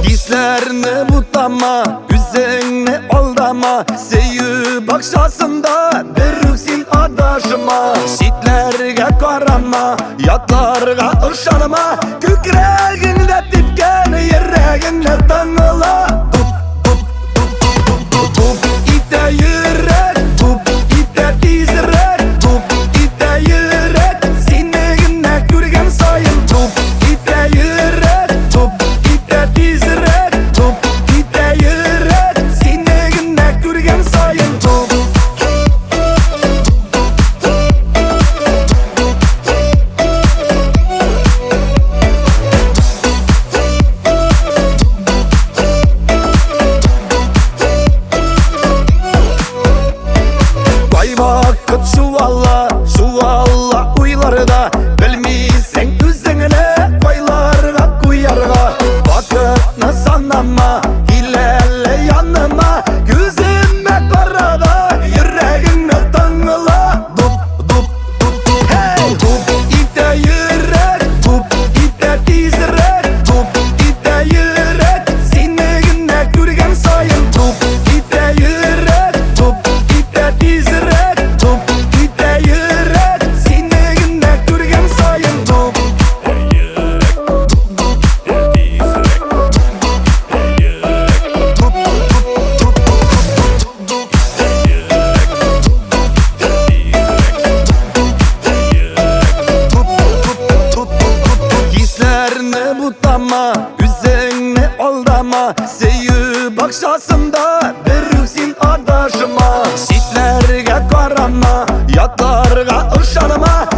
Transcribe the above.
Gizlerini butama, üzerine aldama. Seyü bakşasında verirsin adaşıma. Şitlerge karama, yatlarga ışanma. Kükreğinde dipken, yüreğinde tanıla. Tup ite yürek, tup ite tizrek. Tup ite yürek, sinegine kürgen sayın. Tup ite yürek, tup ite tizrek. Tup ite yürek, sinegine kürgen sayın. Tup Vay vakit şu valla uylarda. Bilmiysen üzerine koylarga kuyarga. Vakitni sanama, hilele yanıma. Gözüme karada, yüreğime tanıla. Dup hey. Dup ite yürek, dup ite tizrek. Dup ite yürek, sinegine kürgen sayın. Dup ite yürek, dup ite tizrek. Dup ite yürek, sinegine kürgen sayın. Dup Gizlerini butama, üzerine aldama. Seyü bakşasında verirsin adaşıma. Şitlerge karama, yatlarga ışanma.